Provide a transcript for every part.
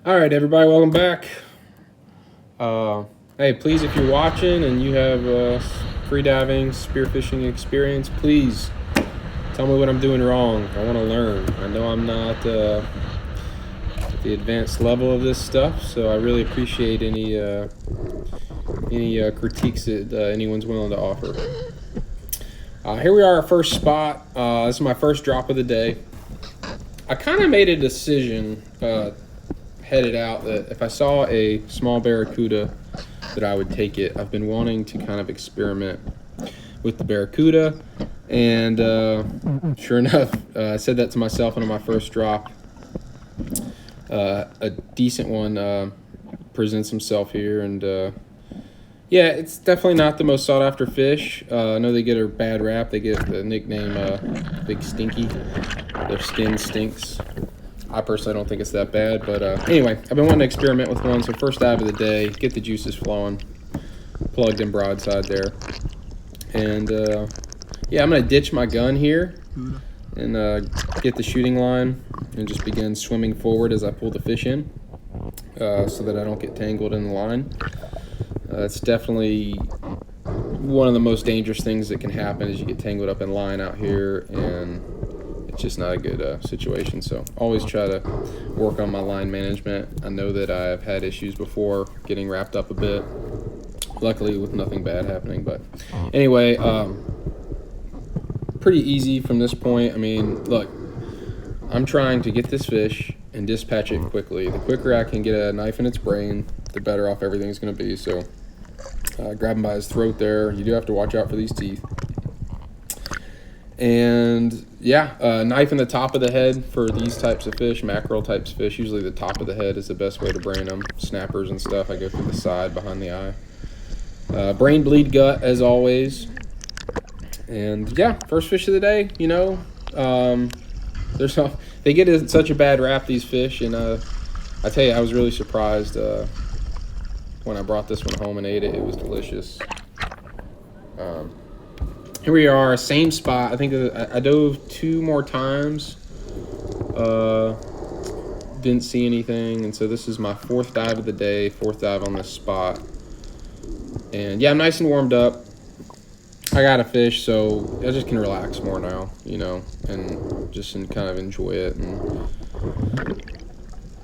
All right, everybody, welcome back. Hey, please, if you're watching and you have free diving, spearfishing experience, please tell me what I'm doing wrong. I want to learn. I know I'm not at the advanced level of this stuff, so I really appreciate any critiques that anyone's willing to offer. Here we are, our first spot. This is my first drop of the day. I kind of made a decision headed out that if I saw a small barracuda that I would take it. I've been wanting to kind of experiment with the barracuda, and sure enough, I said that to myself on my first drop. A decent one presents himself here, and yeah, it's definitely not the most sought after fish. I know they get a bad rap. They get the nickname Big Stinky. Their skin stinks. I personally don't think it's that bad, but anyway, I've been wanting to experiment with one, so first dive of the day, get the juices flowing, plugged in broadside there. And yeah, I'm going to ditch my gun here and get the shooting line and just begin swimming forward as I pull the fish in so that I don't get tangled in the line. It's definitely one of the most dangerous things that can happen is you get tangled up in line out here, and it's just not a good situation. So always try to work on my line management. I know that I've had issues before getting wrapped up a bit, luckily with nothing bad happening. But anyway, pretty easy from this point. I mean, look, I'm trying to get this fish and dispatch it quickly. The quicker I can get a knife in its brain, the better off everything's going to be. So grab him by his throat there. You do have to watch out for these teeth. And yeah, knife in the top of the head for these types of fish, mackerel types of fish. Usually the top of the head is the best way to brain them. Snappers and stuff, I go through the side behind the eye. Brain bleed gut as always. And yeah, first fish of the day. You know, they get such a bad rap, these fish, and I tell you, I was really surprised when I brought this one home and ate it. It was delicious. Here we are, same spot. I think I dove 2 more times. Didn't see anything, and so this is my 4th dive of the day, 4th dive on this spot. And yeah, I'm nice and warmed up. I got a fish, so I just can relax more now, you know, and just kind of enjoy it. And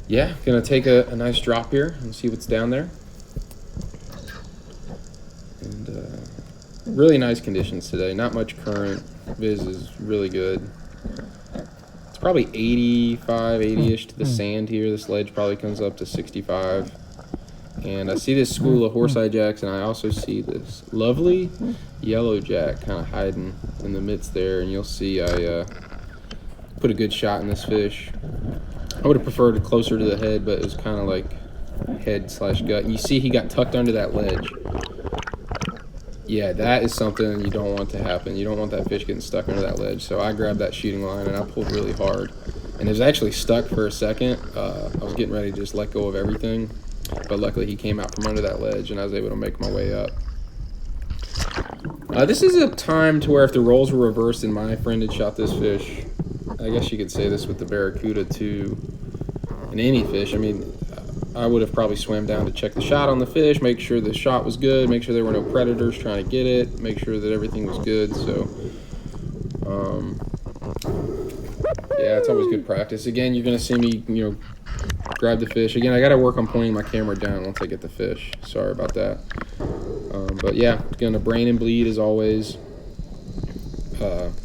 yeah, gonna take a nice drop here and see what's down there. And really nice conditions today. Not much current. Viz is really good. It's probably 85, 80-ish to the sand here. This ledge probably comes up to 65. And I see this school of horse-eye jacks, and I also see this lovely yellow jack kind of hiding in the midst there. And you'll see I put a good shot in this fish. I would have preferred it closer to the head, but it was kind of like head/gut. And you see he got tucked under that ledge. Yeah, that is something you don't want to happen. You don't want that fish getting stuck under that ledge. So I grabbed that shooting line and I pulled really hard. And it was actually stuck for a second. I was getting ready to just let go of everything. But luckily he came out from under that ledge and I was able to make my way up. This is a time to where if the roles were reversed and my friend had shot this fish, I guess you could say this with the barracuda too, and any fish. I mean, I would have probably swam down to check the shot on the fish, make sure the shot was good, make sure there were no predators trying to get it, make sure that everything was good. So yeah, it's always good practice. Again, you're gonna see me, you know, grab the fish. Again, I gotta work on pointing my camera down once I get the fish. Sorry about that. But yeah, gonna brain and bleed as always.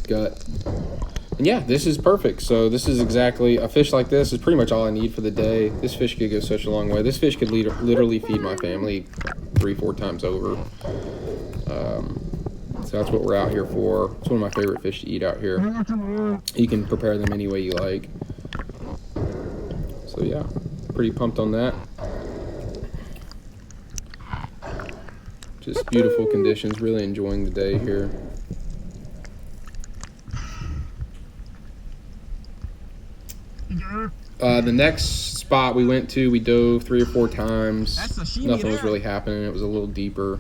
Gut. And yeah, this is perfect. So this is exactly, a fish like this is pretty much all I need for the day. This fish could go such a long way. This fish could literally feed my family 3-4 times over. So that's what we're out here for. It's one of my favorite fish to eat out here. You can prepare them any way you like. So yeah, pretty pumped on that. Just beautiful conditions, really enjoying the day here. The next spot we went to, we dove 3 or 4 times. Nothing was really happening. It was a little deeper.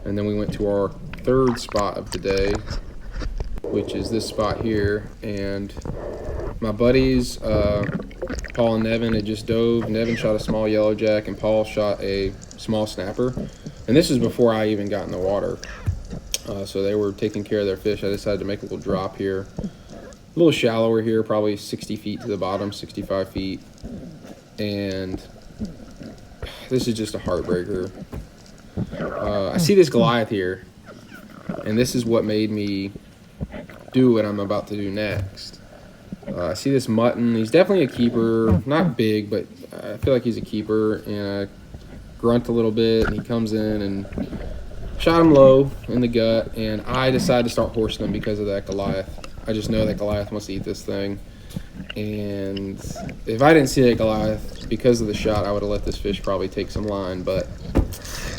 And then we went to our 3rd spot of the day, which is this spot here. And my buddies Paul and Nevin had just dove. Nevin shot a small yellowjack, and Paul shot a small snapper. And this was before I even got in the water. So they were taking care of their fish. I decided to make a little drop here. A little shallower here, probably 60 feet to the bottom, 65 feet. And this is just a heartbreaker. I see this Goliath here, and this is what made me do what I'm about to do next. I see this mutton. He's definitely a keeper. Not big, but I feel like he's a keeper. And I grunt a little bit, and he comes in and shot him low in the gut. And I decided to start horsing him because of that Goliath. I just know that Goliath wants to eat this thing. And if I didn't see that Goliath, because of the shot, I would have let this fish probably take some line. But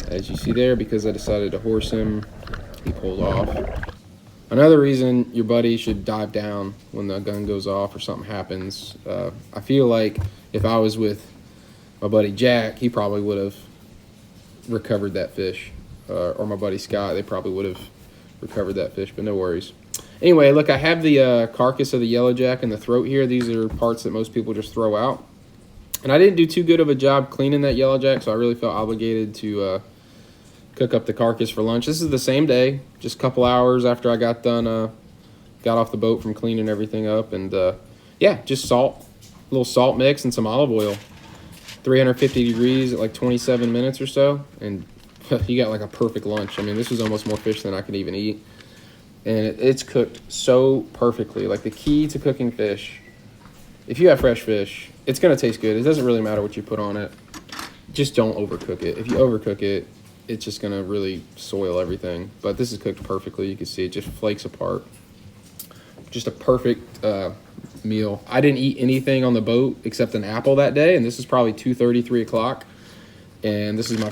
as you see there, because I decided to horse him, he pulled off. Another reason your buddy should dive down when the gun goes off or something happens. I feel like if I was with my buddy Jack, he probably would have recovered that fish. Or my buddy Scott, they probably would have recovered that fish, but no worries. Anyway, look, I have the carcass of the yellowjack in the throat here. These are parts that most people just throw out. And I didn't do too good of a job cleaning that yellowjack, so I really felt obligated to cook up the carcass for lunch. This is the same day, just a couple hours after I got done, got off the boat from cleaning everything up. And yeah, just salt, a little salt mix and some olive oil. 350 degrees at like 27 minutes or so, and you got like a perfect lunch. I mean, this was almost more fish than I could even eat. And it's cooked so perfectly. Like, the key to cooking fish, if you have fresh fish, it's going to taste good. It doesn't really matter what you put on it. Just don't overcook it. If you overcook it, it's just going to really soil everything. But this is cooked perfectly. You can see it just flakes apart. Just a perfect meal. I didn't eat anything on the boat except an apple that day, and this is probably 2:30, 3 o'clock. And this is my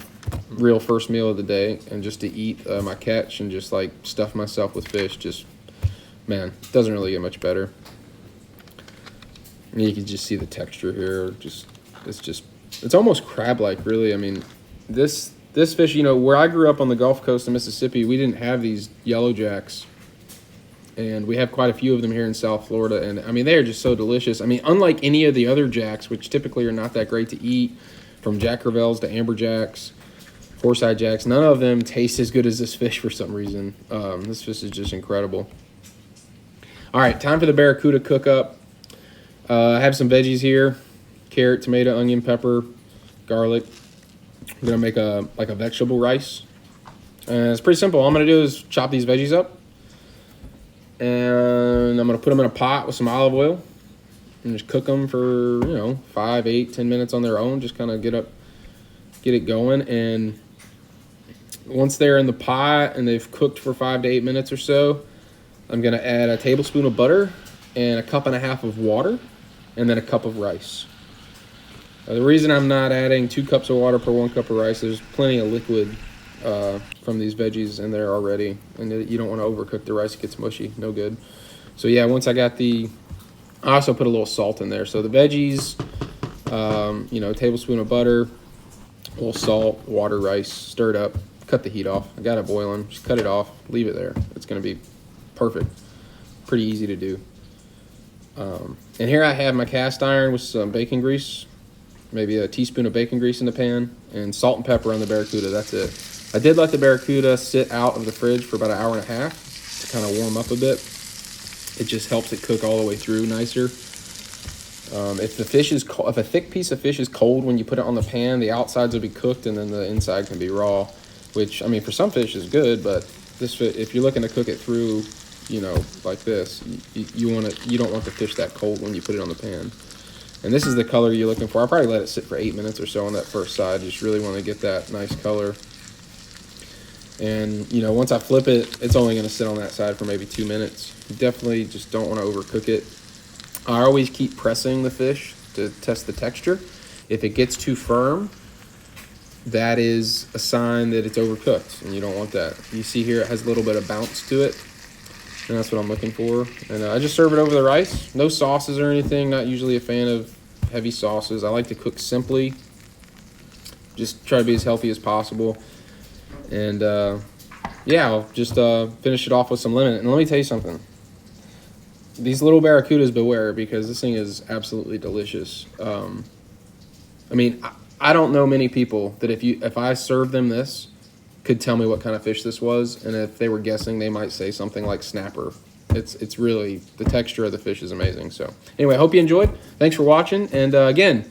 real first meal of the day, and just to eat my catch and just like stuff myself with fish, just, man, doesn't really get much better. And you can just see the texture here. It's almost crab-like, really. I mean, this fish, you know, where I grew up on the Gulf Coast of Mississippi, we didn't have these yellowjacks, and we have quite a few of them here in South Florida. And I mean, they are just so delicious. I mean, unlike any of the other jacks, which typically are not that great to eat, from Jack Crevalles to amberjacks, four-side jacks, none of them taste as good as this fish for some reason. This fish is just incredible. All right, time for the Barracuda cook-up. I have some veggies here: carrot, tomato, onion, pepper, garlic. I'm gonna make a vegetable rice. And it's pretty simple. All I'm gonna do is chop these veggies up, and I'm gonna put them in a pot with some olive oil, and just cook them for, you know, 5, 8, 10 minutes on their own. Just kind of get it going. And once they're in the pot and they've cooked for 5 to 8 minutes or so, I'm going to add a tablespoon of butter and a cup and a half of water, and then a cup of rice. The reason I'm not adding 2 cups of water per 1 cup of rice, there's plenty of liquid from these veggies in there already, and you don't want to overcook the rice. It gets mushy, no good. So yeah, once I got I also put a little salt in there. So the veggies, you know, a tablespoon of butter, a little salt, water, rice, stir it up, cut the heat off. I got it boiling, just cut it off, leave it there. It's going to be perfect. Pretty easy to do. And here I have my cast iron with some bacon grease, maybe a teaspoon of bacon grease in the pan, and salt and pepper on the Barracuda. That's it. I did let the Barracuda sit out of the fridge for about an hour and a half to kind of warm up a bit. It just helps it cook all the way through nicer. If a thick piece of fish is cold when you put it on the pan, the outsides will be cooked and then the inside can be raw, which, I mean, for some fish is good, but if you're looking to cook it through, you know, like this, you don't want the fish that cold when you put it on the pan. And this is the color you're looking for. I'll probably let it sit for 8 minutes or so on that first side. Just really want to get that nice color. And, you know, once I flip it, it's only going to sit on that side for maybe 2 minutes. You definitely just don't want to overcook it. I always keep pressing the fish to test the texture. If it gets too firm, that is a sign that it's overcooked, and you don't want that. You see here it has a little bit of bounce to it, and that's what I'm looking for. And I just serve it over the rice. No sauces or anything. Not usually a fan of heavy sauces. I like to cook simply. Just try to be as healthy as possible. And yeah, I'll just finish it off with some lemon. And let me tell you something. these little barracudas, beware, because this thing is absolutely delicious. I mean, I don't know many people that if I served them this, could tell me what kind of fish this was, and if they were guessing, they might say something like snapper. It's really, the texture of the fish is amazing. So anyway, I hope you enjoyed. Thanks for watching, and again,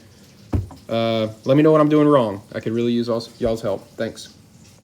let me know what I'm doing wrong. I could really use y'all's help. Thanks.